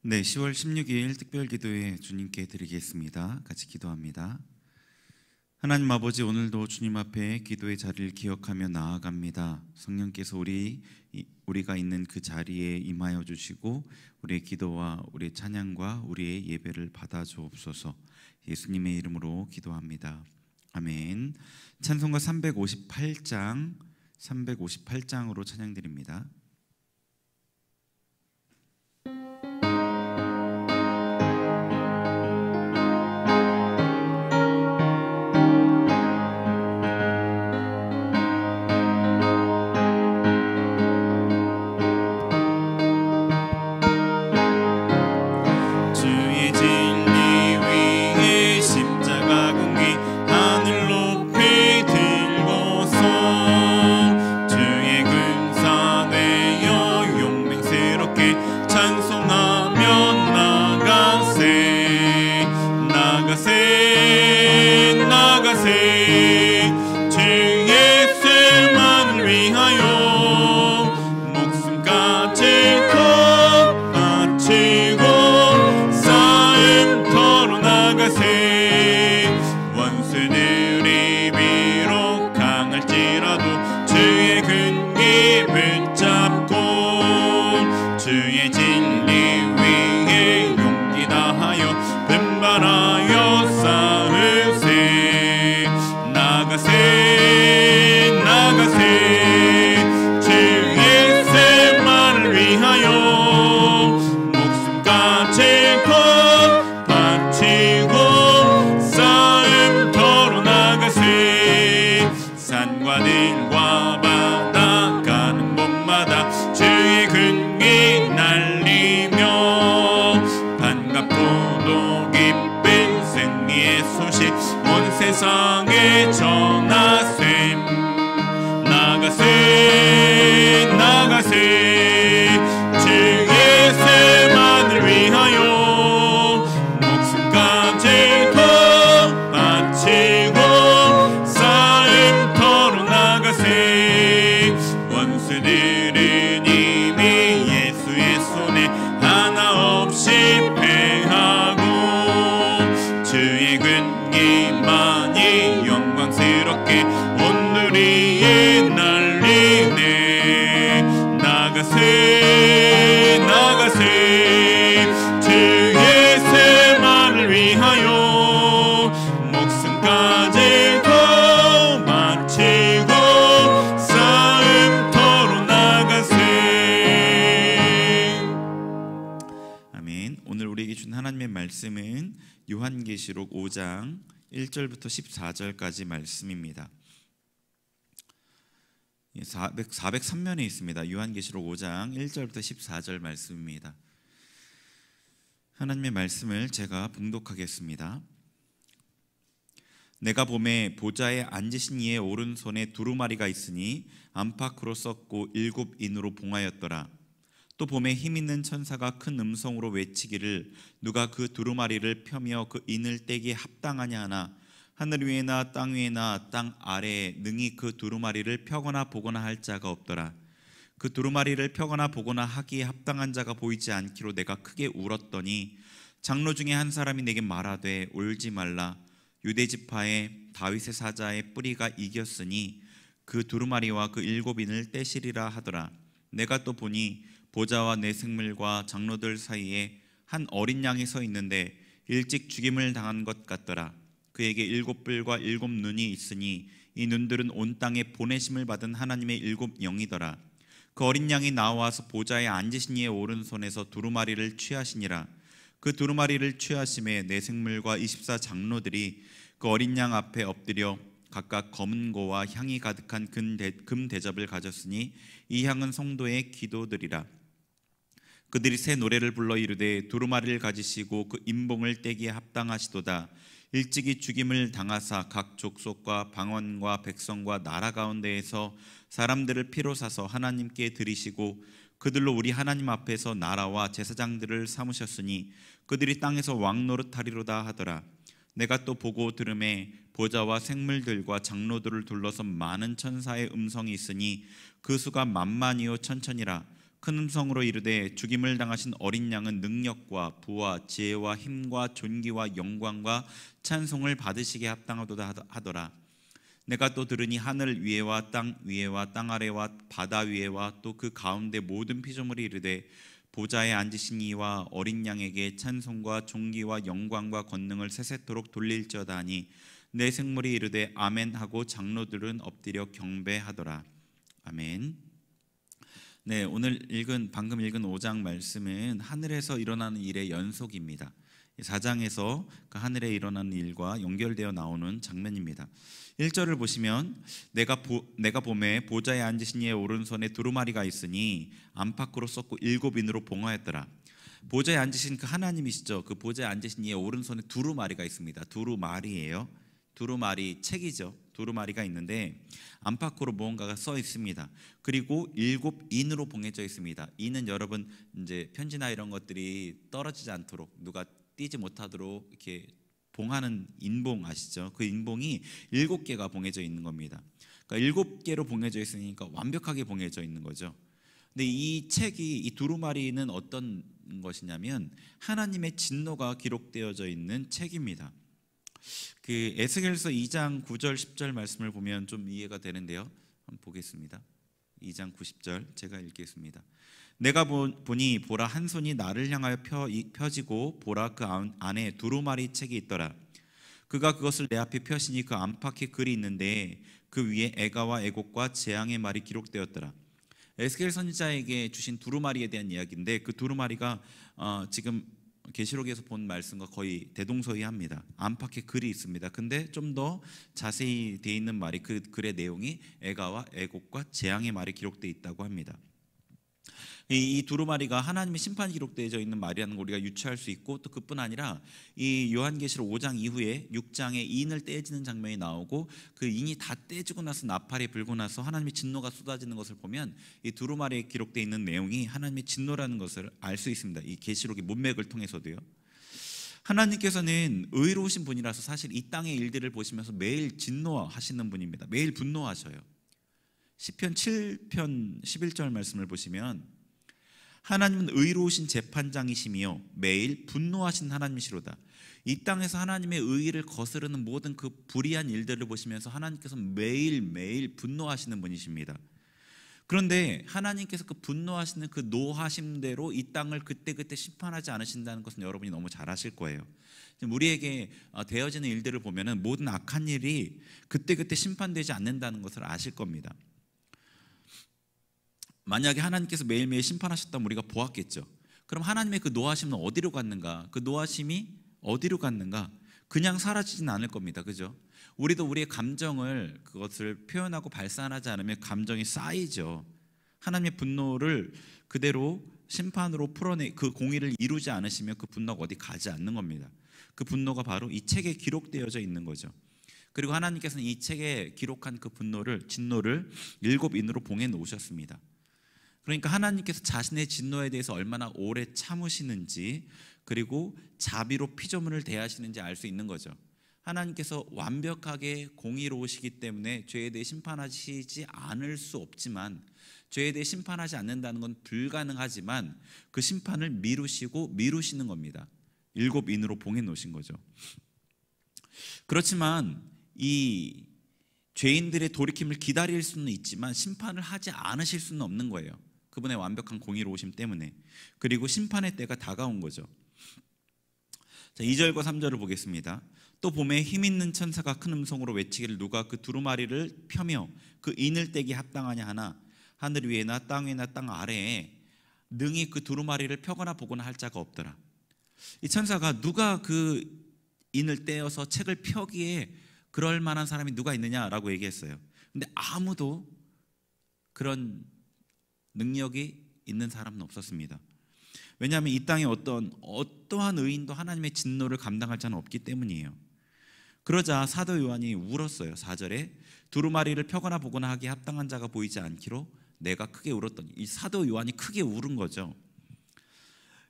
네, 10월 16일 특별기도회 주님께 드리겠습니다. 같이 기도합니다. 하나님 아버지, 오늘도 주님 앞에 기도의 자리를 기억하며 나아갑니다. 성령께서 우리가 있는 그 자리에 임하여 주시고 우리의 기도와 우리의 찬양과 우리의 예배를 받아 주옵소서. 예수님의 이름으로 기도합니다. 아멘. 찬송가 358장으로 찬양드립니다. 세상에 전하세. 나가세 주의 세만을 위하여 목숨까지 더 바치고 싸움터로 나가세. 원수들은 이미 예수의 손에 하나 없이 패하고 주의 군기만이 영광스럽게 온누리에 날리네. 나가세 주의 세만을 위하여 목숨까지 더 바치고 싸움터로 나가세. 아멘. 오늘 우리에게 준 하나님의 말씀은 요한계시록 5장 1절부터 14절까지 말씀입니다. 403면에 있습니다. 요한계시록 5장 1절부터 14절 말씀입니다. 하나님의 말씀을 제가 봉독하겠습니다. 내가 보매 보좌에 앉으신 이의 오른손에 두루마리가 있으니 안팎으로 썩고 7인으로 봉하였더라. 또 보매 힘있는 천사가 큰 음성으로 외치기를 누가 그 두루마리를 펴며 그 인을 떼기에 합당하냐 하나 하늘 위에나 땅 위에나 땅 아래에 능히 그 두루마리를 펴거나 보거나 할 자가 없더라. 그 두루마리를 펴거나 보거나 하기에 합당한 자가 보이지 않기로 내가 크게 울었더니 장로 중에 한 사람이 내게 말하되 울지 말라. 유대지파의 다윗의 사자의 뿌리가 이겼으니 그 두루마리와 그 7인을 떼시리라 하더라. 내가 또 보니 보좌와 내 생물과 장로들 사이에 한 어린 양이 서 있는데 일찍 죽임을 당한 것 같더라. 그에게 7뿔과 7눈이 있으니 이 눈들은 온 땅에 보내심을 받은 하나님의 7영이더라. 그 어린 양이 나와서 보좌에 앉으신 이의 오른손에서 두루마리를 취하시니라. 그 두루마리를 취하심에 내 생물과 24 장로들이 그 어린 양 앞에 엎드려 각각 검은 고와 향이 가득한 금 대접을 가졌으니 이 향은 성도의 기도들이라. 그들이 새 노래를 불러 이르되 두루마리를 가지시고 그 임봉을 떼기에 합당하시도다. 일찍이 죽임을 당하사 각 족속과 방언과 백성과 나라 가운데에서 사람들을 피로 사서 하나님께 드리시고 그들로 우리 하나님 앞에서 나라와 제사장들을 삼으셨으니 그들이 땅에서 왕 노릇하리로다 하더라. 내가 또 보고 들음에 보좌와 생물들과 장로들을 둘러서 많은 천사의 음성이 있으니 그 수가 만만이요 천천이라. 큰 음성으로 이르되 죽임을 당하신 어린 양은 능력과 부와 지혜와 힘과 존귀와 영광과 찬송을 받으시기에 합당하도다 하더라. 내가 또 들으니 하늘 위에와 땅 위에와 땅 아래와 바다 위에와 또 그 가운데 모든 피조물이 이르되 보좌에 앉으신 이와 어린 양에게 찬송과 존귀와 영광과 권능을 세세토록 돌릴지어다 하니 내 생물이 이르되 아멘 하고 장로들은 엎드려 경배하더라. 아멘. 네, 방금 읽은 5장 말씀은 하늘에서 일어나는 일의 연속입니다. 4장에서 그 하늘에 일어나는 일과 연결되어 나오는 장면입니다. 1절을 보시면 내가 봄에 보좌에 앉으신 이의 오른손에 두루마리가 있으니 안팎으로 썩고 7인으로 봉하였더라. 보좌에 앉으신 그 하나님이시죠. 그 보좌에 앉으신 이의 오른손에 두루마리가 있습니다. 두루마리예요. 두루마리 책이죠. 두루마리가 있는데 안팎으로 무언가가 써 있습니다. 그리고 7인으로 봉해져 있습니다. 인은 여러분 이제 편지나 이런 것들이 떨어지지 않도록 누가 띄지 못하도록 이렇게 봉하는 인봉 아시죠? 그 인봉이 7개가 봉해져 있는 겁니다. 그러니까 7개로 봉해져 있으니까 완벽하게 봉해져 있는 거죠. 근데 이 책이, 이 두루마리는 어떤 것이냐면 하나님의 진노가 기록되어져 있는 책입니다. 그 에스겔서 2장 9절 10절 말씀을 보면 좀 이해가 되는데요. 한번 보겠습니다. 2장 90절 제가 읽겠습니다. 내가 보니 보라 한 손이 나를 향하여 펴지고 보라 그 안에 두루마리 책이 있더라. 그가 그것을 내 앞에 펴시니 그 안팎에 글이 있는데 그 위에 애가와 애곡과 재앙의 말이 기록되었더라. 에스겔 선지자에게 주신 두루마리에 대한 이야기인데 그 두루마리가 지금 계시록에서 본 말씀과 거의 대동소이합니다. 안팎에 글이 있습니다. 근데 좀 더 자세히 되어 있는 말이 그 글의 내용이 애가와 애곡과 재앙의 말이 기록되어 있다고 합니다. 이 두루마리가 하나님의 심판이 기록되어져 있는 말이라는 걸 우리가 유추할 수 있고 또 그뿐 아니라 이 요한계시록 5장 이후에 6장에 인을 떼지는 장면이 나오고 그 인이 다 떼지고 나서 나팔이 불고 나서 하나님의 진노가 쏟아지는 것을 보면 이 두루마리에 기록되어 있는 내용이 하나님의 진노라는 것을 알 수 있습니다. 이 계시록의 문맥을 통해서도요. 하나님께서는 의로우신 분이라서 사실 이 땅의 일들을 보시면서 매일 진노하시는 분입니다. 매일 분노하셔요. 시편 7편 11절 말씀을 보시면 하나님은 의로우신 재판장이시며 매일 분노하신 하나님이시로다. 이 땅에서 하나님의 의의를 거스르는 모든 그 불의한 일들을 보시면서 하나님께서 매일매일 분노하시는 분이십니다. 그런데 하나님께서 그 분노하시는 그 노하심대로 이 땅을 그때그때 심판하지 않으신다는 것은 여러분이 너무 잘 아실 거예요. 우리에게 되어지는 일들을 보면 모든 악한 일이 그때그때 심판되지 않는다는 것을 아실 겁니다. 만약에 하나님께서 매일매일 심판하셨다면 우리가 보았겠죠. 그럼 하나님의 그 노하심은 어디로 갔는가? 그 노하심이 어디로 갔는가? 그냥 사라지진 않을 겁니다. 그죠? 우리도 우리의 감정을 그것을 표현하고 발산하지 않으면 감정이 쌓이죠. 하나님의 분노를 그대로 심판으로 그 공의를 이루지 않으시면 그 분노가 어디 가지 않는 겁니다. 그 분노가 바로 이 책에 기록되어져 있는 거죠. 그리고 하나님께서는 이 책에 기록한 그 진노를 7인으로 봉해 놓으셨습니다. 그러니까 하나님께서 자신의 진노에 대해서 얼마나 오래 참으시는지 그리고 자비로 피조물을 대하시는지 알 수 있는 거죠. 하나님께서 완벽하게 공의로우시기 때문에 죄에 대해 심판하시지 않을 수 없지만 죄에 대해 심판하지 않는다는 건 불가능하지만 그 심판을 미루시는 겁니다. 7인으로 봉해 놓으신 거죠. 그렇지만 이 죄인들의 돌이킴을 기다릴 수는 있지만 심판을 하지 않으실 수는 없는 거예요. 그분의 완벽한 공의로우심 때문에. 그리고 심판의 때가 다가온 거죠. 자, 2절과 3절을 보겠습니다. 또 봄에 힘있는 천사가 큰 음성으로 외치기를 누가 그 두루마리를 펴며 그 인을 떼기 합당하냐 하나 하늘 위에나 땅 위나 땅 아래에 능히 그 두루마리를 펴거나 보거나 할 자가 없더라. 이 천사가 누가 그 인을 떼어서 책을 펴기에 그럴 만한 사람이 누가 있느냐라고 얘기했어요. 근데 아무도 그런 능력이 있는 사람은 없었습니다. 왜냐하면 이 땅에 어떠한 의인도 하나님의 진노를 감당할 자는 없기 때문이에요. 그러자 사도 요한이 울었어요. 4절에 두루마리를 펴거나 보거나 하기에 합당한 자가 보이지 않기로 내가 크게 울었더니. 이 사도 요한이 크게 울은 거죠.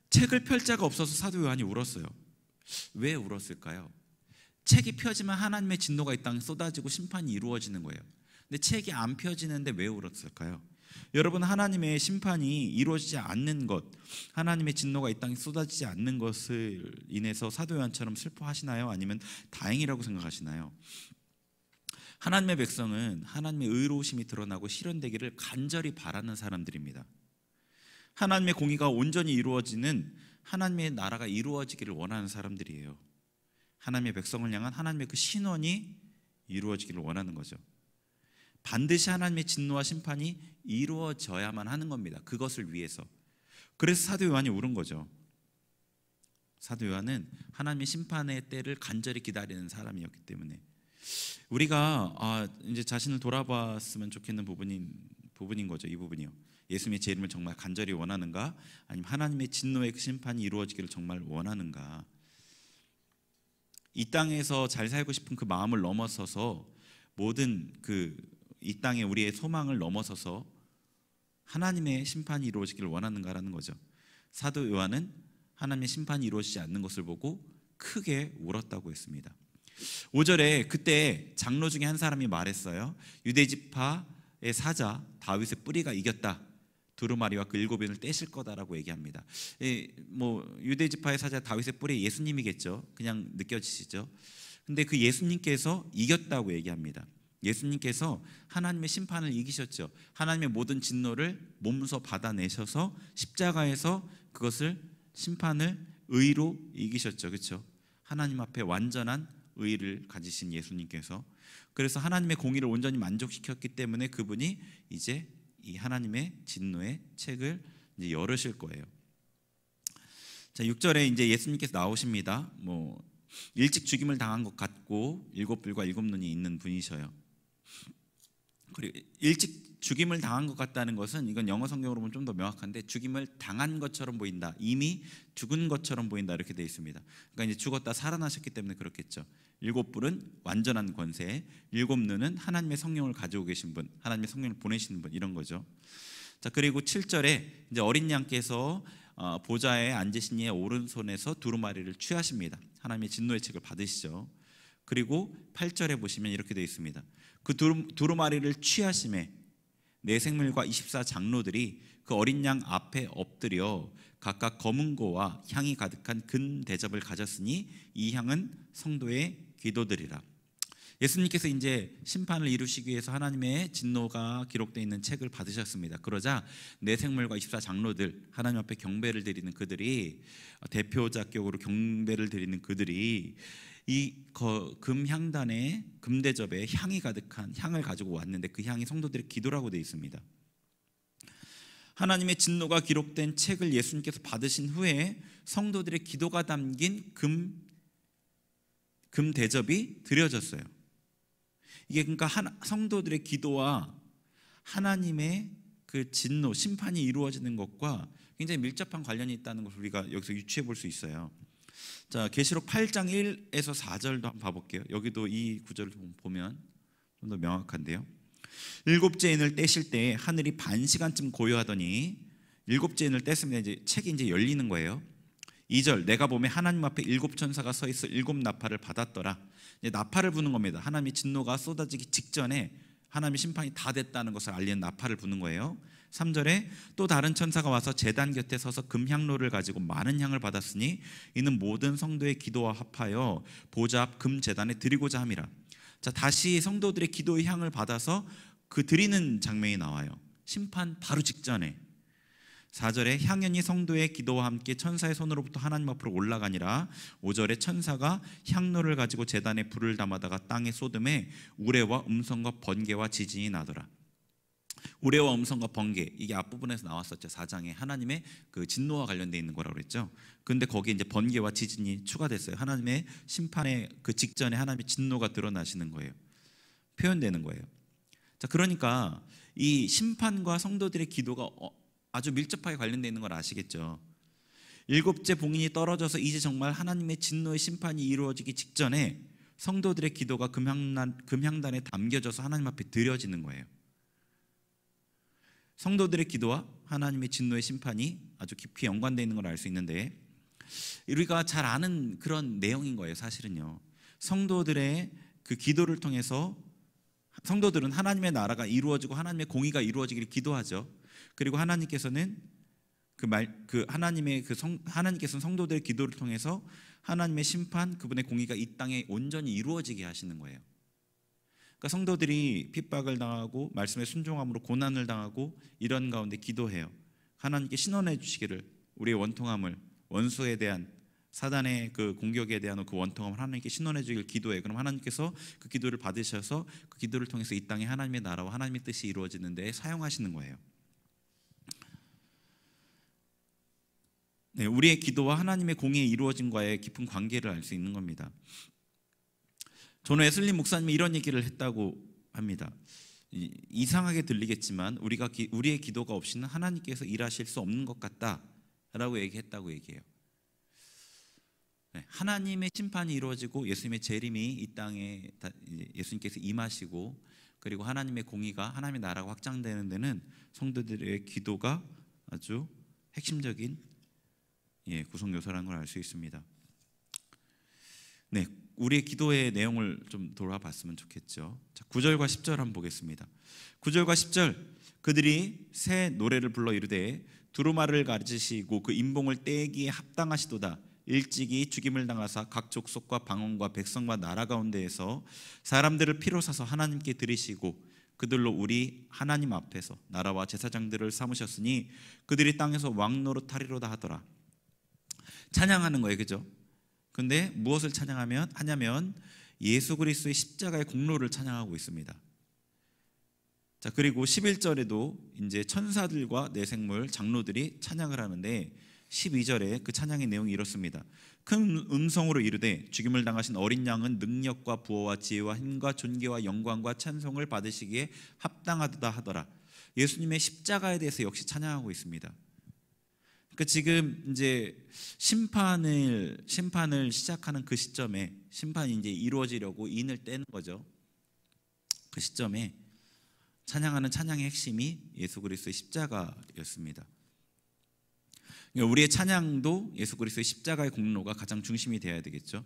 책을 펼 자가 없어서 사도 요한이 울었어요. 왜 울었을까요? 책이 펴지면 하나님의 진노가 이 땅에 쏟아지고 심판이 이루어지는 거예요. 근데 책이 안 펴지는데 왜 울었을까요? 여러분, 하나님의 심판이 이루어지지 않는 것, 하나님의 진노가 이 땅에 쏟아지지 않는 것을 인해서 사도 요한처럼 슬퍼하시나요? 아니면 다행이라고 생각하시나요? 하나님의 백성은 하나님의 의로우심이 드러나고 실현되기를 간절히 바라는 사람들입니다. 하나님의 공의가 온전히 이루어지는 하나님의 나라가 이루어지기를 원하는 사람들이에요. 하나님의 백성을 향한 하나님의 그 신원이 이루어지기를 원하는 거죠. 반드시 하나님의 진노와 심판이 이루어져야만 하는 겁니다. 그것을 위해서. 그래서 사도 요한이 울은 거죠. 사도 요한은 하나님의 심판의 때를 간절히 기다리는 사람이었기 때문에 우리가 이제 자신을 돌아봤으면 좋겠는 부분인 거죠. 이 부분이요. 예수님의 재림을 정말 간절히 원하는가? 아니면 하나님의 진노의 그 심판이 이루어지기를 정말 원하는가? 이 땅에서 잘 살고 싶은 그 마음을 넘어서서 모든 이 땅에 우리의 소망을 넘어서서 하나님의 심판이 이루어지기를 원하는가라는 거죠. 사도 요한은 하나님의 심판이 이루어지지 않는 것을 보고 크게 울었다고 했습니다. 5절에 그때 장로 중에 한 사람이 말했어요. 유대지파의 사자 다윗의 뿌리가 이겼다. 두루마리와 그 7인을 떼실 거다라고 얘기합니다. 유대지파의 사자 다윗의 뿌리 예수님이겠죠. 그냥 느껴지시죠. 근데 그 예수님께서 이겼다고 얘기합니다. 예수님께서 하나님의 심판을 이기셨죠. 하나님의 모든 진노를 몸소 받아내셔서 십자가에서 그것을 심판을 의로 이기셨죠. 그렇죠? 하나님 앞에 완전한 의를 가지신 예수님께서, 그래서 하나님의 공의를 온전히 만족시켰기 때문에 그분이 이제 이 하나님의 진노의 책을 이제 열으실 거예요. 자, 6절에 이제 예수님께서 나오십니다. 일찍 죽임을 당한 것 같고 7불과 7눈이 있는 분이셔요. 그리고 일찍 죽임을 당한 것 같다는 것은, 이건 영어 성경으로 보면 좀 더 명확한데, 죽임을 당한 것처럼 보인다, 이미 죽은 것처럼 보인다, 이렇게 되어 있습니다. 그러니까 이제 죽었다 살아나셨기 때문에 그렇겠죠. 7불은 완전한 권세, 7눈은 하나님의 성령을 가지고 계신 분, 하나님의 성령을 보내시는 분, 이런 거죠. 자, 그리고 7절에 이제 어린 양께서 보좌에 앉으신 이의 오른손에서 두루마리를 취하십니다. 하나님의 진노의 책을 받으시죠. 그리고 8절에 보시면 이렇게 되어 있습니다. 그 두루마리를 취하심에 네 생물과 24장로들이 그 어린 양 앞에 엎드려 각각 검은 고와 향이 가득한 금 대접을 가졌으니 이 향은 성도의 기도들이라. 예수님께서 이제 심판을 이루시기 위해서 하나님의 진노가 기록되어 있는 책을 받으셨습니다. 그러자 네 생물과 24장로들, 하나님 앞에 경배를 드리는 그들이, 대표자격으로 경배를 드리는 그들이 이 금향단에, 금대접에 향이 가득한 향을 가지고 왔는데 그 향이 성도들의 기도라고 되어 있습니다. 하나님의 진노가 기록된 책을 예수님께서 받으신 후에 성도들의 기도가 담긴 금 대접이 드려졌어요. 이게 그러니까 성도들의 기도와 하나님의 그 진노, 심판이 이루어지는 것과 굉장히 밀접한 관련이 있다는 것을 우리가 여기서 유추해 볼 수 있어요. 자, 계시록 8장 1에서 4절도 한번 봐볼게요. 여기도 이 구절을 보면 좀 더 명확한데요. 7째 인을 떼실 때 하늘이 반 시간쯤 고요하더니 7째 인을 뗐으면 이제 책이 이제 열리는 거예요. 2절, 내가 보매 하나님 앞에 7천사가 서 있어 7나팔을 받았더라. 이제 나팔을 부는 겁니다. 하나님의 진노가 쏟아지기 직전에 하나님의 심판이 다 됐다는 것을 알리는 나팔을 부는 거예요. 3절에 또 다른 천사가 와서 제단 곁에 서서 금향로를 가지고 많은 향을 받았으니 이는 모든 성도의 기도와 합하여 보좌 앞 금제단에 드리고자 함이라. 자, 다시 성도들의 기도의 향을 받아서 그 드리는 장면이 나와요. 심판 바로 직전에. 4절에 향연이 성도의 기도와 함께 천사의 손으로부터 하나님 앞으로 올라가니라. 5절에 천사가 향로를 가지고 제단에 불을 담아다가 땅에 쏟음에 우레와 음성과 번개와 지진이 나더라. 우레와 음성과 번개, 이게 앞부분에서 나왔었죠. 4장에 하나님의 그 진노와 관련되어 있는 거라고 그랬죠. 근데 거기에 이제 번개와 지진이 추가됐어요. 하나님의 심판의 그 직전에 하나님의 진노가 드러나시는 거예요. 표현되는 거예요. 자, 그러니까 이 심판과 성도들의 기도가 아주 밀접하게 관련되어 있는 걸 아시겠죠. 7째 봉인이 떨어져서 이제 정말 하나님의 진노의 심판이 이루어지기 직전에 성도들의 기도가 금향단에 담겨져서 하나님 앞에 드려지는 거예요. 성도들의 기도와 하나님의 진노의 심판이 아주 깊이 연관되어 있는 걸 알 수 있는데, 우리가 잘 아는 그런 내용인 거예요. 사실은요, 성도들의 그 기도를 통해서 성도들은 하나님의 나라가 이루어지고 하나님의 공의가 이루어지기를 기도하죠. 그리고 하나님께서는 하나님께서는 성도들의 기도를 통해서 하나님의 심판, 그분의 공의가 이 땅에 온전히 이루어지게 하시는 거예요. 그러니까 성도들이 핍박을 당하고 말씀에 순종함으로 고난을 당하고 이런 가운데 기도해요. 하나님께 신원해 주시기를, 우리의 원통함을, 원수에 대한 사단의 그 공격에 대한 그 원통함을 하나님께 신원해 주길 기도해요. 그럼 하나님께서 그 기도를 받으셔서 그 기도를 통해서 이 땅에 하나님의 나라와 하나님의 뜻이 이루어지는 데 사용하시는 거예요. 네, 우리의 기도와 하나님의 공의의 이루어짐과의 깊은 관계를 알 수 있는 겁니다. 존 웨슬리 목사님이 이런 얘기를 했다고 합니다. 이상하게 들리겠지만 우리의 기도가 없이는 하나님께서 일하실 수 없는 것 같다라고 얘기했다고 얘기해요. 네, 하나님의 심판이 이루어지고 예수님의 재림이 이 땅에 예수님께서 임하시고 그리고 하나님의 공의가, 하나님의 나라가 확장되는 데는 성도들의 기도가 아주 핵심적인 구성 요소라는 걸 알 수 있습니다. 네, 우리의 기도의 내용을 좀 돌아봤으면 좋겠죠. 자, 9절과 10절 한번 보겠습니다. 9절과 10절, 그들이 새 노래를 불러 이르되 두루마리를 가지시고 그 임봉을 떼기에 합당하시도다. 일찍이 죽임을 당하사 각 족속과 방언과 백성과 나라 가운데에서 사람들을 피로 사서 하나님께 드리시고 그들로 우리 하나님 앞에서 나라와 제사장들을 삼으셨으니 그들이 땅에서 왕노릇하리로다 하더라. 찬양하는 거예요, 그죠? 근데 무엇을 하냐면 예수 그리스도의 십자가의 공로를 찬양하고 있습니다. 자, 그리고 11절에도 이제 천사들과 내생물 장로들이 찬양을 하는데 12절에 그 찬양의 내용이 이렇습니다. 큰 음성으로 이르되 죽임을 당하신 어린 양은 능력과 부어와 지혜와 힘과 존귀와 영광과 찬송을 받으시기에 합당하다 하더라. 예수님의 십자가에 대해서 역시 찬양하고 있습니다. 그러니까 지금 이제 심판을 시작하는 그 시점에, 심판이 이제 이루어지려고 인을 떼는 거죠. 그 시점에 찬양하는 찬양의 핵심이 예수 그리스도의 십자가였습니다. 그러니까 우리의 찬양도 예수 그리스도의 십자가의 공로가 가장 중심이 되어야 되겠죠.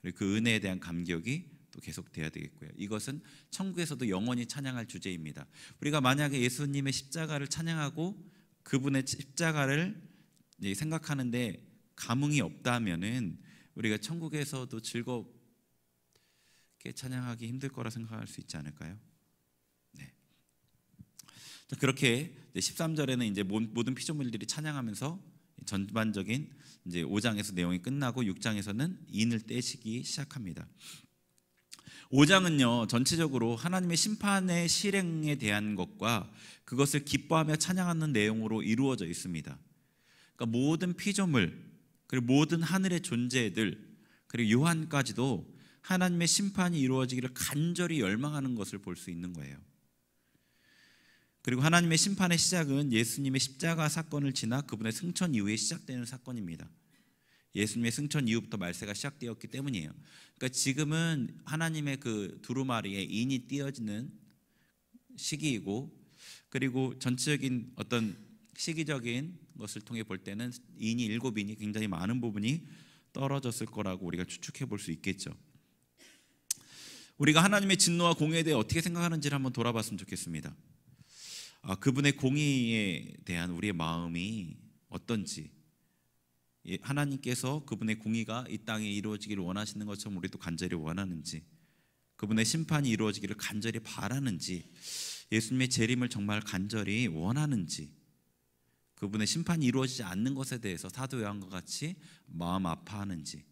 그리고 그 은혜에 대한 감격이 또 계속돼야 되겠고요. 이것은 천국에서도 영원히 찬양할 주제입니다. 우리가 만약에 예수님의 십자가를 찬양하고 그분의 십자가를 생각하는데 감흥이 없다면은 우리가 천국에서도 즐겁게 찬양하기 힘들 거라 생각할 수 있지 않을까요? 네. 그렇게 13절에는 이제 모든 피조물들이 찬양하면서 전반적인 이제 5장에서 내용이 끝나고 6장에서는 인을 떼시기 시작합니다. 5장은요 전체적으로 하나님의 심판의 실행에 대한 것과 그것을 기뻐하며 찬양하는 내용으로 이루어져 있습니다. 그러니까 모든 피조물 그리고 모든 하늘의 존재들 그리고 요한까지도 하나님의 심판이 이루어지기를 간절히 열망하는 것을 볼 수 있는 거예요. 그리고 하나님의 심판의 시작은 예수님의 십자가 사건을 지나 그분의 승천 이후에 시작되는 사건입니다. 예수님의 승천 이후부터 말세가 시작되었기 때문이에요. 그러니까 지금은 하나님의 그 두루마리에 인이 띄어지는 시기이고, 그리고 전체적인 어떤 시기적인 것을 통해 볼 때는 인이 7인이 굉장히 많은 부분이 떨어졌을 거라고 우리가 추측해 볼 수 있겠죠. 우리가 하나님의 진노와 공의에 대해 어떻게 생각하는지를 한번 돌아봤으면 좋겠습니다. 그분의 공의에 대한 우리의 마음이 어떤지, 하나님께서 그분의 공의가 이 땅에 이루어지기를 원하시는 것처럼 우리도 간절히 원하는지, 그분의 심판이 이루어지기를 간절히 바라는지, 예수님의 재림을 정말 간절히 원하는지, 그분의 심판이 이루어지지 않는 것에 대해서 사도 요한과 같이 마음 아파하는지,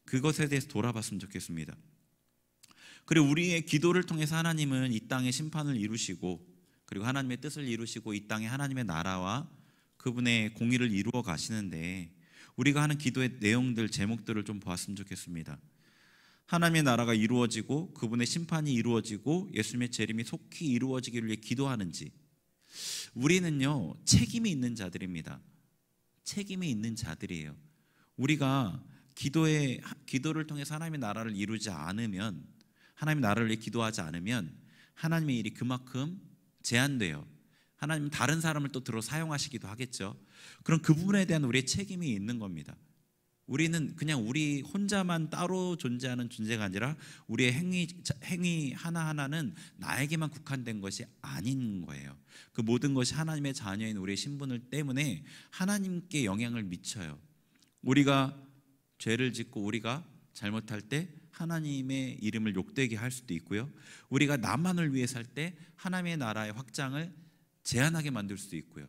그것에 대해서 돌아봤으면 좋겠습니다. 그리고 우리의 기도를 통해서 하나님은 이 땅의 심판을 이루시고 그리고 하나님의 뜻을 이루시고 이 땅에 하나님의 나라와 그분의 공의를 이루어 가시는데, 우리가 하는 기도의 내용들, 제목들을 좀 보았으면 좋겠습니다. 하나님의 나라가 이루어지고 그분의 심판이 이루어지고 예수님의 재림이 속히 이루어지기를 위해 기도하는지, 우리는요 책임이 있는 자들입니다. 책임이 있는 자들이에요. 우리가 기도를 통해서 하나님의 나라를 이루지 않으면, 하나님의 나라를 위해 기도하지 않으면 하나님의 일이 그만큼 제한돼요. 하나님은 다른 사람을 또 들어 사용하시기도 하겠죠. 그럼 그 부분에 대한 우리의 책임이 있는 겁니다. 우리는 그냥 우리 혼자만 따로 존재하는 존재가 아니라 우리의 행위 하나하나는 나에게만 국한된 것이 아닌 거예요. 그 모든 것이 하나님의 자녀인 우리의 신분을 때문에 하나님께 영향을 미쳐요. 우리가 죄를 짓고 우리가 잘못할 때 하나님의 이름을 욕되게 할 수도 있고요, 우리가 나만을 위해 살 때 하나님의 나라의 확장을 제한하게 만들 수도 있고요.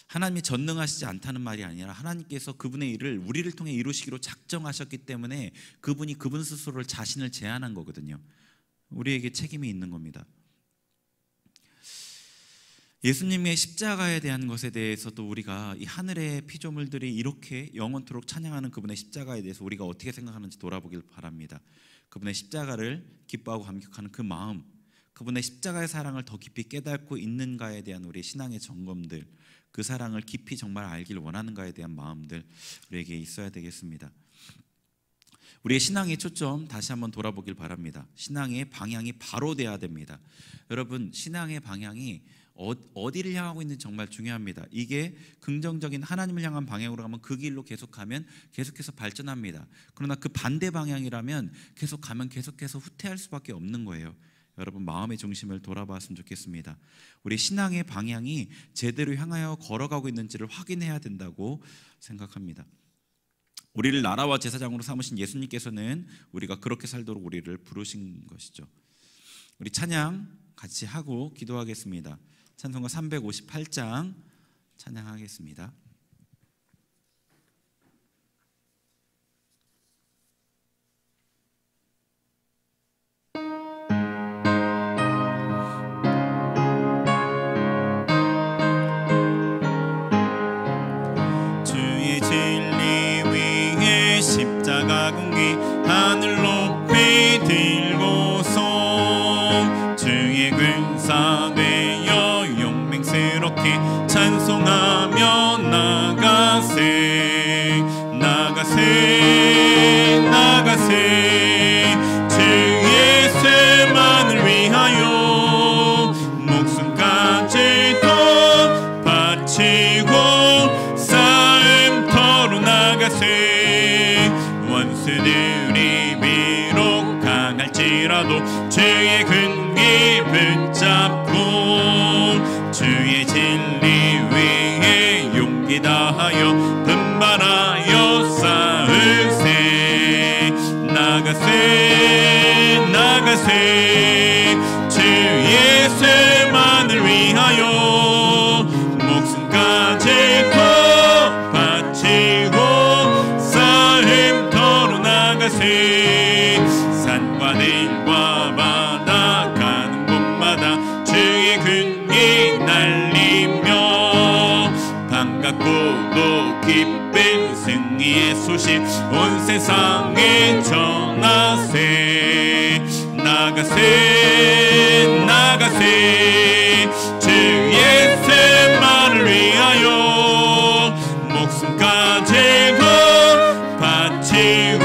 하나님이 전능하시지 않다는 말이 아니라 하나님께서 그분의 일을 우리를 통해 이루시기로 작정하셨기 때문에 그분이 그분 스스로를 자신을 제한한 거거든요. 우리에게 책임이 있는 겁니다. 예수님의 십자가에 대한 것에 대해서도 우리가 이 하늘의 피조물들이 이렇게 영원토록 찬양하는 그분의 십자가에 대해서 우리가 어떻게 생각하는지 돌아보길 바랍니다. 그분의 십자가를 기뻐하고 감격하는 그 마음, 그분의 십자가의 사랑을 더 깊이 깨닫고 있는가에 대한 우리의 신앙의 점검들, 그 사랑을 깊이 정말 알길 원하는가에 대한 마음들 우리에게 있어야 되겠습니다. 우리의 신앙의 초점 다시 한번 돌아보길 바랍니다. 신앙의 방향이 바로 돼야 됩니다. 여러분, 신앙의 방향이 어디를 향하고 있는지 정말 중요합니다. 이게 긍정적인 하나님을 향한 방향으로 가면 그 길로 계속 가면 계속해서 발전합니다. 그러나 그 반대 방향이라면 계속 가면 계속해서 후퇴할 수밖에 없는 거예요. 여러분, 마음의 중심을 돌아봤으면 좋겠습니다. 우리 신앙의 방향이 제대로 향하여 걸어가고 있는지를 확인해야 된다고 생각합니다. 우리를 나라와 제사장으로 삼으신 예수님께서는 우리가 그렇게 살도록 우리를 부르신 것이죠. 우리 찬양 같이 하고 기도하겠습니다. 찬송가 358장 찬양하겠습니다. 십자가 공기 하늘 높이 들고서 주의 근사되어 용맹스럽게 찬송하며 나가세 나가세 나가세 주 예수만을 위하여 목숨까지도 바치고 싸움터로 나가세 원수들이 비록 강할지라도 주의 근기 붙잡고 주의 진리 위에 용기 다하여 분발하여 싸우세 나가세 나가세 주 예수만을 위하여 목숨까지 바치고 산과 들과 바다 가는 곳마다 주의 근기 날리며 반갑고도 기쁜 승리의 소식 온 세상에 전하세 나가세 나가세 주 예수만을 위하여 목숨까지 바치고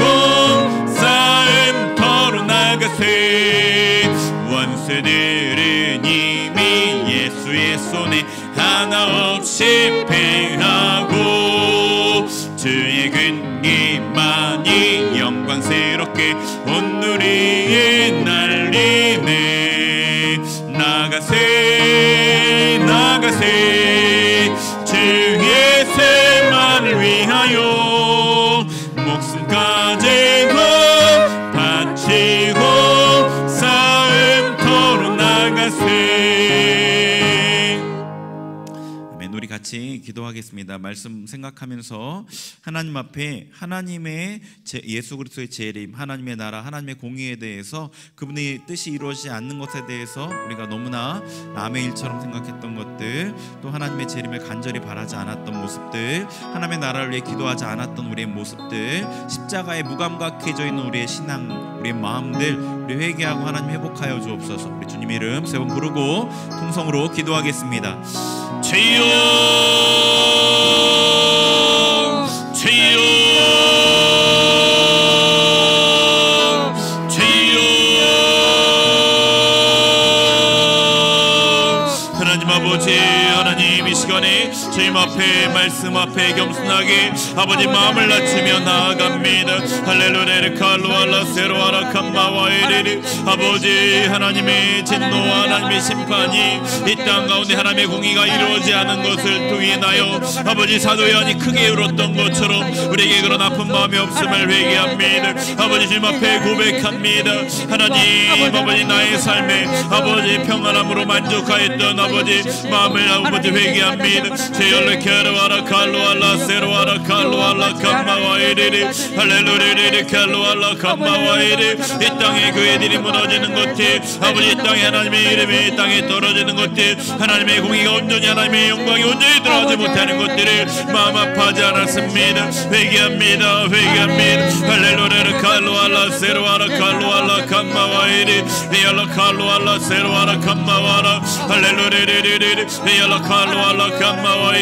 원수들은 이미 예수의 손에 하나 없이 패하고 주의 근기만이 영광스럽게 온 누리에 날리네 나가세 나가세 주 예수만을 위하여 목숨까지 바치고 아멘. 우리 같이 기도하겠습니다. 말씀 생각하면서 하나님 앞에 하나님의 예수 그리스도의 재림, 하나님의 나라, 하나님의 공의에 대해서 그분의 뜻이 이루어지지 않는 것에 대해서 우리가 너무나 남의 일처럼 생각했던 것들, 또 하나님의 재림을 간절히 바라지 않았던 모습들, 하나님의 나라를 위해 기도하지 않았던 우리의 모습들, 십자가에 무감각해져 있는 우리의 신앙, 우리의 마음들 우리 회개하고 하나님 회복하여 주옵소서. 우리 주님 이름 세 번 부르고 통성으로 기도하겠습니다. 주여 주여 주여 하나님 아버지, 하나님 이 시간에 주님 앞에 말씀 앞에 겸손하게 아버지 마음을 낮추며 나아갑니다. 할렐루야 칼로알라 세로아라 캄마와이리리 아버지 하나님의 진노와 하나님의 심판이 이 땅 가운데 하나님의 공의가 이루어지지 않은 것을 통해 인하여 아버지 사도 요한이 크게 울었던 것처럼 우리에게 그런 아픈 마음이 없음을 회개합니다. 아버지 주님 앞에 고백합니다. 하나님 아버지 나의 삶에 아버지 평안함으로 만족하였던 아버지 마음을 아버지 회개합니다. 제열레 캐로아라 칼로알라 세로아라 칼로알라 캄마와이리리 할렐루야 칼로알라 캄마와이리 이 땅의 교회들이 무너지는 것들 아버지 이 땅에 하나님의 이름이 이 땅에 떨어지는 것들 하나님의 공의가 온전히 하나님의 영광이 온전히 들어가지 못하는 것들을 마음 아파하지 않았습니다. 회개합니다. 회개합니다. 할렐루야 칼로알라 세로아라 칼로알라 캄마와이리 베알라 칼로알라 세로아라 캄마와라 할렐루야 베알라 칼로알라 캄마와이리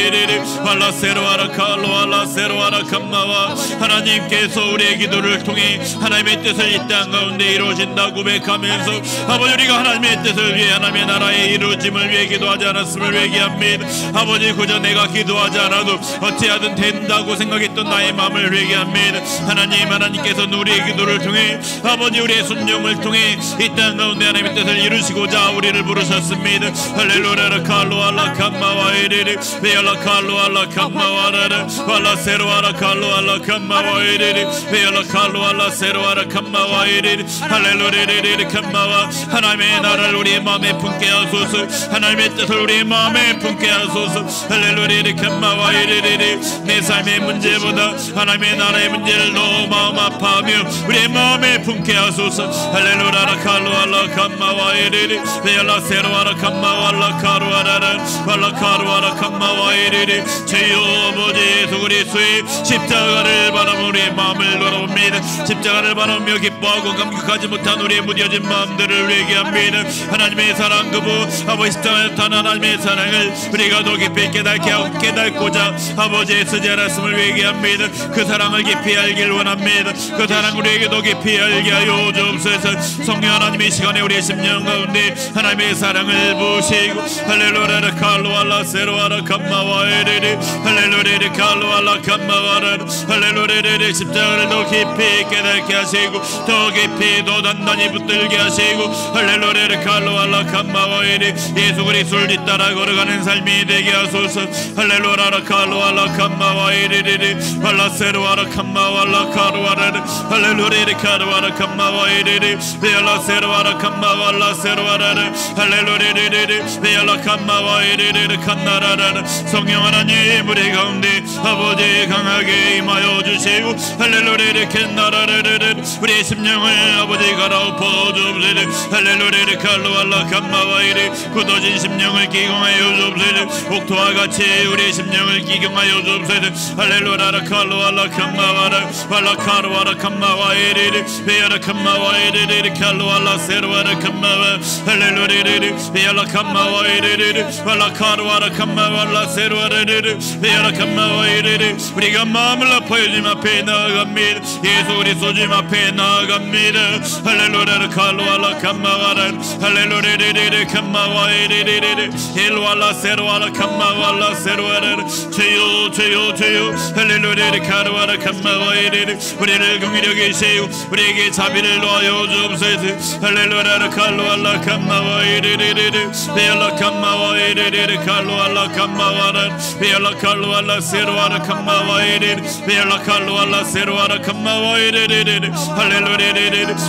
발라 세로아라 칼로알라 세로아라 캄마와 하나님께서 우리의 기도를 통해 하나님의 뜻을 이 땅 가운데 이루어진다 고백하면서 아버지 우리가 하나님의 뜻을 위해 하나님의 나라의 이루어짐을 위해 기도하지 않았음을 회개합니다. 아버지 그저 내가 기도하지 않아도 어찌하든 된다고 생각했던 나의 마음을 회개합니다. 하나님께서는 우리의 기도를 통해 아버지 우리의 순종을 통해 이 땅 가운데 하나님의 뜻을 이루시고자 우리를 부르셨습니다. 할렐루야 칼로알라 캄마와이리리 베알라 칼로알라 캄마와라라 발라 세로아라 칼로알라 캄마와이리리 베알라 칼로알라 세로아라 캄마와이리리 할렐루야 캄마와 하나님의 나라를 우리의 마음에 품게 하소서. 하나님의 뜻을 우리의 마음에 품게 하소서. 할렐루야 캄마와이리리 내 삶의 문제보다 하나님의 나라의 문제를 더 마음 아파하며 우리의 마음에 품게 하소서. 할렐루야 칼로알라 캄마와이리리 베알라 세로아라 캄마와라 카루아라라 발라 카루아라 캄마와이리리 주여 아버지 예수 그리스도의 십자가를 바라보며 우리의 마음을 돌아봅니다. 십자가를 바라보며 기뻐하고 감격하지 못한 우리의 무뎌진 마음들을 회개합니다. 하나님의 사랑 그분 아버지 십자가에 나타난 하나님의 사랑을 우리가 더 깊이 깨닫고자 아버지의 쓰지 않았음을 회개합니다. 그 사랑을 깊이 알길 원합니다. 그 사랑 우리에게 더 깊이 알게 하여 주옵소서. 성령 하나님의 시간에 우리의 심령 가운데 하나님의 사랑을 부으시고 할렐루야 칼로알라 세로아라 캄마와이리리 할렐루야 칼로알라 캄마와라 할렐루야 십자가를 더 깊이 깨닫게 하시고 더 깊이 더 단단히 붙들게 하시고 할렐루야 칼로알라 캄마와이리 예수 그리스도를 뒤따라 걸어가는 삶이 되게 하소서. 할렐루야 칼로알라 캄마와이리리 발라 세로아라 캄마왈라 카루아라 할렐루야 카루아라 캄마와이리리 베알라 세로아라 캄마왈라 세로아라 할렐루야 베알라 캄마와이리리 칸나라라 성령 하나님 우리 가운데 아버지 강하게 임하여 주시고 할렐루야 캔나라라라 우리의 심령을 아버지 갈아엎어 주옵소서. 할렐루야 칼로알라 캄마와이리 굳어진 심령을 기경하여 주옵소서. 옥토와 같이 우리의 심령을 기경하여 주옵소서. 할렐루야 칼로알라 캄마와라 발라 카루아라 캄마와이리리 베알라 캄마와이리리 칼로알라 세로아라 캄마와 할렐루야 베알라 캄마와이리리 발라 카루아라 캄마왈라 세로아라리리 베알라 캄마와이리리 우리가 마음을 아파요 주님 앞에 나아갑니다. 예수 그리스도 주님 앞에 나아갑니다. 할렐루야 칼로알라 캄마와라 할렐루야 캄마와이리리 일왈라 세로아라 캄마왈라 세로아라 주여 주여 주여 할렐루야 카루아라 캄마와이리리 우리를 긍휼히 여기시고 우리에게 자비를 놓아여 주옵소서. 할렐루야 칼로알라 캄마와이리리 베알라 캄마와이리리 칼로알라 캄마와라 베알라 칼로알라 세로아라 캄마와이리리 베알라 칼로알라 세로아라 캄마와이리리 할렐루야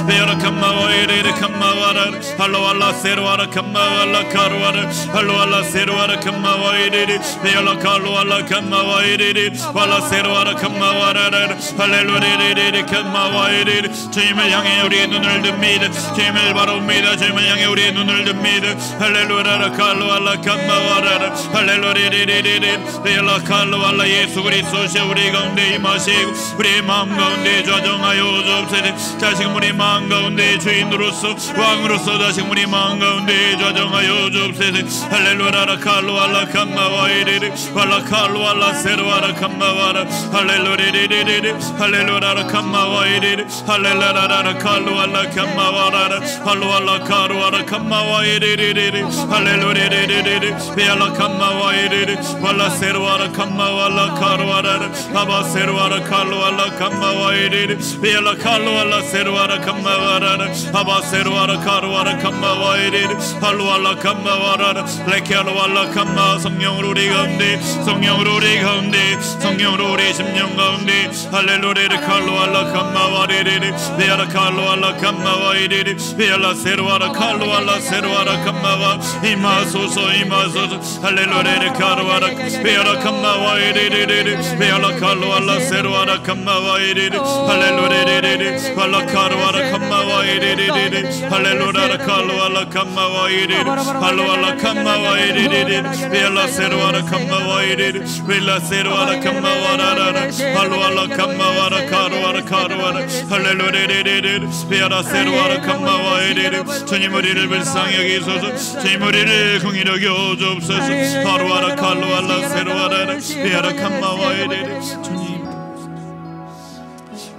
베알라 캄마와이리리 캄마와라 할로알라 세로아라 캄마왈라 카루아라 할로알라 세로아라 캄마와이리리 베알라 칼로알라 캄마와이리리 발라 세로아라 캄마와라라 할렐루야 캄마와이리리 주님을 향해 우리의 눈을 듭니다. 주님을 바라봅니다. 주님을 향해 우리의 눈을 듭니다. 할렐루야 칼로알라 캄마와라라 할렐루야 베알라 칼로알라 예수 그리스도시여 우리 가운데 임하시고 우리의 마음 가운데 좌정하여 주옵소서. 다시금 우리 마음 가운데 주인으로서 왕으로서 다시금 우리 마음 가운데 좌정하여 주옵소서. 할렐루야 칼로알라 캄마와이리리 발라 칼로알라 세로아라 캄마와라 할렐루야 할렐루야 캄마와이리리 할렐루야 칼로알라 캄마와라 할로알라 카루아라 캄마와이리리 할렐루야 베알라 캄마와이리리 발라세루아라 캄마왈라 카루아라 아바세루아라 칼루알라 캄마와이리리 비알라 칼루알라 세루아라 캄마와라라 아바세루아라 카루아라 캄마와이리리 할루알라 캄마와라라 레케알루알라 캄마 성령으로 우리 가운데 성령으로 우리 가운데 성령으로 우리 심령 가운데 할렐루야를 칼루알라 캄마와리리리 비알라 칼루알라 캄마와이리리 비알라 세루아라 칼루알라 세루아라 캄마와 이마소서 이마소서 할렐루야를 카루아라 비알라 캄마와이리리리 비알라 칼루알라 세루아라 캄마와이리리 할렐루야리리리 발라 카루아라 캄마와이리리리 할렐루야라 칼루알라 캄마와이리리 할루알라 캄마와이리리리 비알라 세루아라 캄마와이리리 빌라 세루아라 캄마와라라 할루알라 캄마와라 카루아라 카루아라 할렐루야리리리 비알라 세루아라 캄마와이리리 주님 우리를 불쌍히 여기소서 주님 우리를 긍휼히 여겨주옵소서 하루아라 칼루알라 세루아라 비알라 캄마와이리리 주님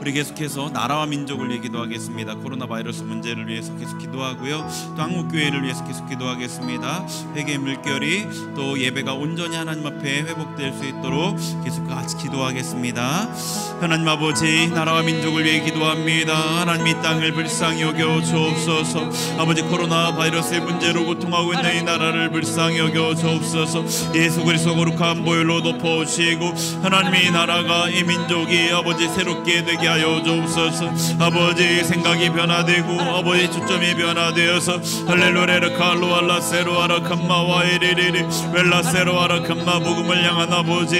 우리 계속해서 나라와 민족을 위해 기도하겠습니다. 코로나 바이러스 문제를 위해서 계속 기도하고요. 또 한국교회를 위해서 계속 기도하겠습니다. 회개의 물결이 또 예배가 온전히 하나님 앞에 회복될 수 있도록 계속 같이 기도하겠습니다. 하나님 아버지 나라와 민족을 위해 기도합니다. 하나님 이 땅을 불쌍히 여겨 주옵소서. 아버지 코로나 바이러스의 문제로 고통하고 있는 이 나라를 불쌍히 여겨 주옵소서. 예수 그리스도 거룩한 보혈로 덮어주시고 하나님 이 나라가 이 민족이 아버지 새롭게 되게 하여 주옵소서. 아버지 생각이 변화되고 아버지 초점이 변화되어서 할렐루야라 칼루알라 세루아라 캄마와이리리리 웰라세루아라 캄마 복음을 향한 아버지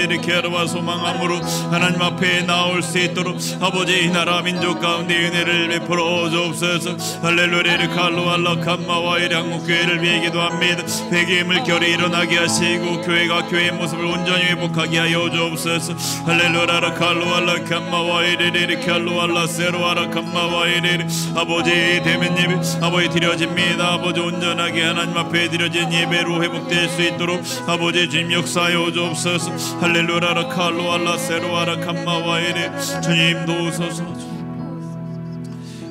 리케르와 소망함으로 하나님 앞에 나올 수 있도록 아버지 이 나라 민족 가운데 은혜를 베풀어 주옵소서. 할렐루야라 칼루알라 캄마와이리 한국교회를 위해 기도합니다. 회개의 물결이 일어나게 하시고 교회가 교회의 모습을 온전히 회복하게 하여 주옵소서. 할렐루야라 칼루알라 캄마와이리리 칼루알라 세루아라 캄마와이리리 아버지 대면 예배 아버지 드려집니다. 아버지 온전하게 하나님 앞에 드려진 예배로 회복될 수 있도록 아버지 주님 역사하여 주옵소서. 할렐루야라 칼루알라 세루아라 캄마와이리리 주님 도우소서.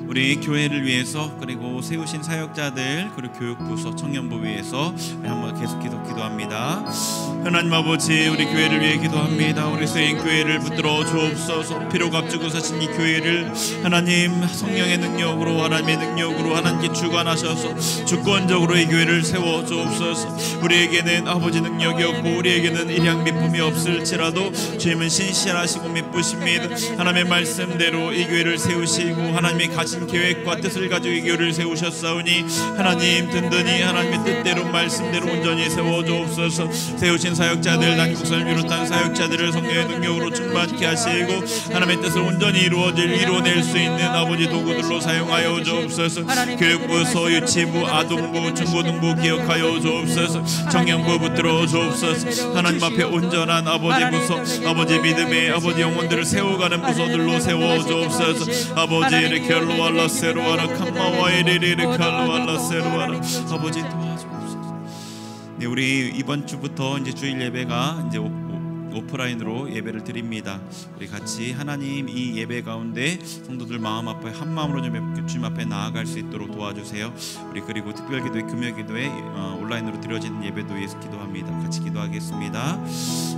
우리 교회를 위해서 그리고 세우신 사역자들 그리고 교육부서 청년부 위해서 한번 계속 기도합니다. 하나님 아버지 우리 교회를 위해 기도합니다. 우리 세인 교회를 붙들어 주옵소서. 피로 값주고 사신 이 교회를 하나님 성령의 능력으로 하나님의 능력으로 하나님께 주관하셔서 주권적으로 이 교회를 세워 주옵소서. 우리에게는 아버지 능력이 없고 우리에게는 일양 미품이 없을지라도 주님은 신실하시고 미쁘십니다. 하나님의 말씀대로 이 교회를 세우시고 하나님의 가진 계획과 뜻을 가지고 이 교회를 세우셨사오니 하나님 든든히 하나님의 뜻대로 말씀대로 온전히 세워주옵소서. 세우신 사역자들 난국선을 비롯한 사역자들을 성령의 능력으로 충만케 하시고 하나님의 뜻을 온전히 이루어낼 수 있는 아버지 도구들로 사용하여 주옵소서. 교육부서 유치부 아동부 중고등부 기억하여 주옵소서. 청년부 붙들어 주옵소서. 하나님 앞에 온전한 아버지 부서 아버지 믿음의 아버지 영혼들을 세워가는 부서들로 세워 주옵소서. 아버지 이렇게 알라 세루아라 캄마와이리리 칼루알라 세루아라 아버지 도와주옵소서. 네, 우리 이번 주부터 이제 주일 예배가 이제 오프라인으로 예배를 드립니다. 우리 같이 하나님 이 예배 가운데 성도들 마음 앞에 한 마음으로 주님 앞에 나아갈 수 있도록 도와주세요. 우리 그리고 특별기도회 금요기도회 온라인으로 드려지는 예배도 위해서 기도합니다. 같이 기도하겠습니다.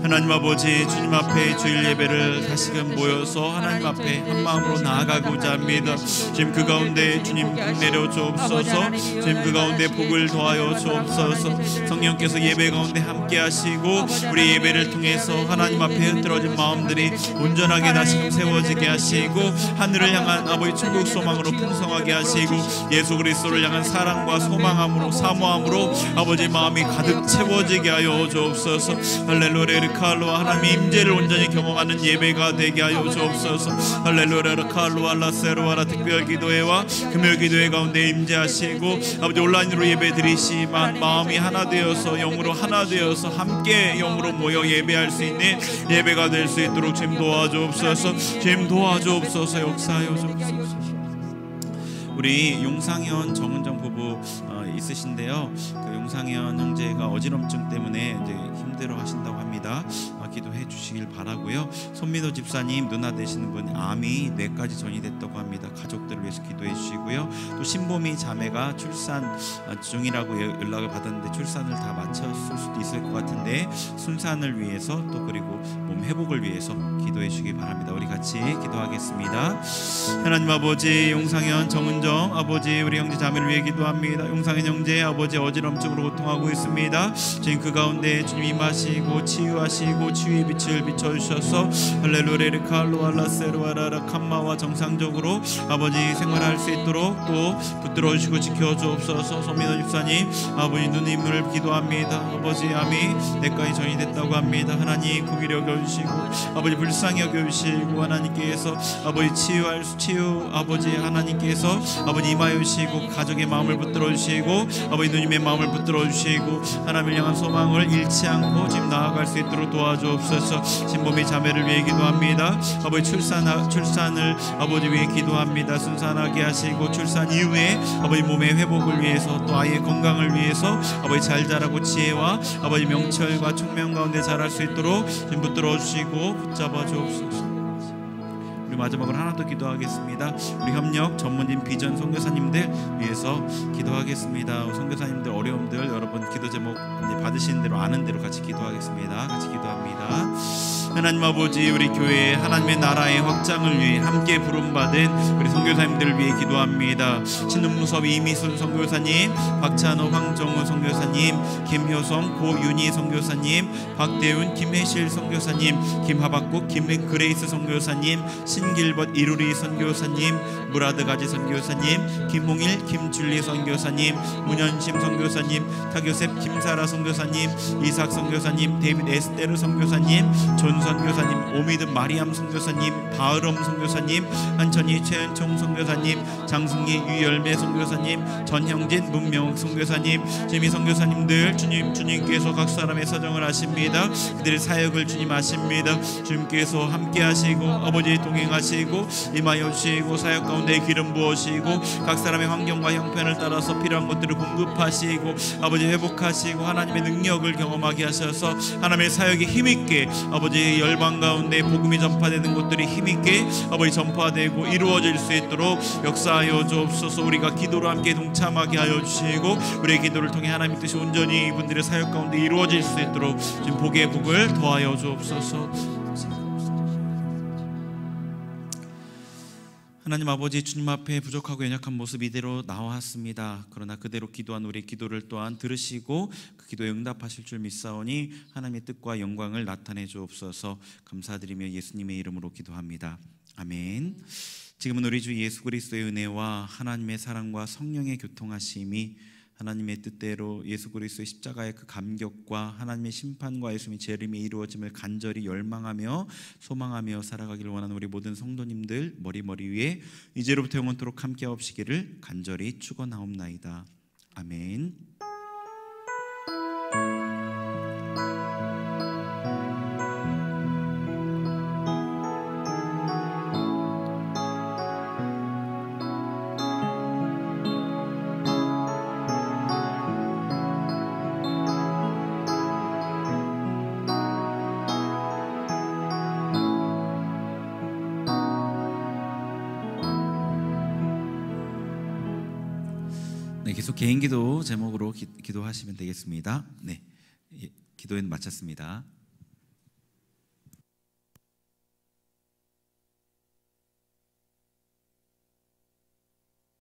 하나님 아버지 주님 앞에 주일 예배를 다시금 모여서 하나님 앞에 한 마음으로 나아가고자 합니다. 주님 그 가운데 주님 복 내려 주옵소서. 주님 그 가운데 복을 더하여 주옵소서. 성령께서 예배 가운데 함께 하시고 우리 예배를 통해서 하나님 앞에 흐트러진 마음들이 온전하게 다시금 세워지게 하시고 하늘을 향한 아버지 천국 소망으로 풍성하게 하시고 예수 그리스도를 향한 사랑과 소망함으로 사모함으로 아버지 마음이 가득 채워지게 하여 주옵소서. 할렐루야 칼루아 하나님의 임재를 온전히 경험하는 예배가 되게 하여 주옵소서. 할렐루야 칼루알라 세루아라 특별기도회와 금요기도회 가운데 임재하시고 아버지 온라인으로 예배 드리시만 마음이 하나 되어서 영으로 하나 되어서 함께 영으로 모여 예배할 수 있는 예배가 될 수 있도록 주님 도와주옵소서. 주님 도와주옵소서. 역사하여 주옵소서. 우리 용상현 정은정 부부 있으신데요. 그 용상현 형제가 어지럼증 때문에 이제 힘들어 하신다고 합니다. 기도해 주시길 바라고요. 손민호 집사님 누나 되시는 분 암이 뇌까지 전이됐다고 합니다. 가족들을 위해서 기도해 주시고요. 또 신보미 자매가 출산 중이라고 연락을 받았는데 출산을 다 마쳤을 수도 있을 것 같은데 순산을 위해서 또 그리고 몸 회복을 위해서 기도해 주시기 바랍니다. 우리 같이 기도하겠습니다. 하나님 아버지, 용상현 정은정 아버지 우리 형제 자매를 위해 기도합니다. 용상현 형제 아버지 어지럼증으로 고통하고 있습니다. 주님 그 가운데 주님 임하시고 치유하시고 치유의 빛을 비춰주셔서 할렐루야 칼로알라세로아라라 칸마와 정상적으로 아버지 생활할 수 있도록 또 붙들어 주시고 지켜주옵소서. 손민호 집사님 아버지 누님을 기도합니다. 아버지 암이 뇌까지 전이됐다고 합니다. 하나님 구비를 여겨주시고 아버지 불쌍히 여겨주시고 하나님께서 아버지 치유 아버지 하나님께서 아버지 임하여 주시고 가족의 마음을 붙들어 주시고 아버지 누님의 마음을 붙들어 주시고 하나님을 향한 소망을 잃지 않고 지금 나아갈 수 있도록 도와주옵소서. 신보미 자매를 위해 기도합니다. 아버지 출산을 아버지 위해 기도합니다. 순산하게 하시고 출산 이후에 아버지 몸의 회복을 위해서 또 아이의 건강을 위해서 아버지 잘 자라고 지혜와 아버지 명철과 총명 가운데 자랄 수 있도록 지금 붙들어 주시고 붙잡아 주옵소서. 우리 마지막으로 하나 더 기도하겠습니다. 우리 협력 전문인 비전 선교사님들 위해서 기도하겠습니다. 선교사님들 어려움들 여러분 기도 제목 받으시는 대로 아는 대로 같이 기도하겠습니다. 같이 기도합니다. 하나님 아버지 우리 교회 하나님의 나라의 확장을 위해 함께 부름받은 우리 선교사님들을 위해 기도합니다. 신은무섭 이미순 선교사님, 박찬호 황정우 선교사님, 김효성 고윤희 선교사님, 박대훈 김혜실 선교사님, 김하박국 김그레이스 선교사님, 신길벗 이루리 선교사님, 무라드가지 선교사님, 김홍일 김줄리 선교사님, 문현심 선교사님, 타교셉 김사라 선교사님, 이삭 선교사님, 데이빗 에스테르 선교사님, 존 선교사님, 오미든 마리암 선교사님, 바으럼 선교사님, 한천희 최은총 선교사님, 장승기 유열매 선교사님, 전형진 문명욱 선교사님, 지미 선교사님들 주님께서 각 사람의 사정을 아십니다. 그들의 사역을 주님 아십니다. 주님께서 함께 하시고 아버지 동행하시고 임하여 주시고 사역 가운데 기름 부으시고 각 사람의 환경과 형편을 따라서 필요한 것들을 공급하시고 아버지 회복하시고 하나님의 능력을 경험하게 하셔서 하나님의 사역에 힘있게 아버지 열방 가운데 복음이 전파되는 것들이 힘있게 아버지 전파되고 이루어질 수 있도록 역사하여 주옵소서. 우리가 기도로 함께 동참하게 하여 주시고 우리의 기도를 통해 하나님의 뜻이 온전히 이분들의 사역 가운데 이루어질 수 있도록 지금 복의 복을 더하여 주옵소서. 하나님 아버지 주님 앞에 부족하고 연약한 모습 이대로 나왔습니다. 그러나 그대로 기도한 우리의 기도를 또한 들으시고 그 기도에 응답하실 줄 믿사오니 하나님의 뜻과 영광을 나타내 주옵소서. 감사드리며 예수님의 이름으로 기도합니다. 아멘. 지금은 우리 주 예수 그리스도의 은혜와 하나님의 사랑과 성령의 교통하심이 하나님의 뜻대로 예수 그리스도의 십자가의 그 감격과 하나님의 심판과 예수님의 재림이 이루어짐을 간절히 열망하며 소망하며 살아가기를 원하는 우리 모든 성도님들 머리 위에 이제로부터 영원토록 함께 하옵시기를 간절히 축원하옵나이다. 아멘. 계속 개인기도 제목으로 기도하시면 되겠습니다. 네, 기도는 마쳤습니다.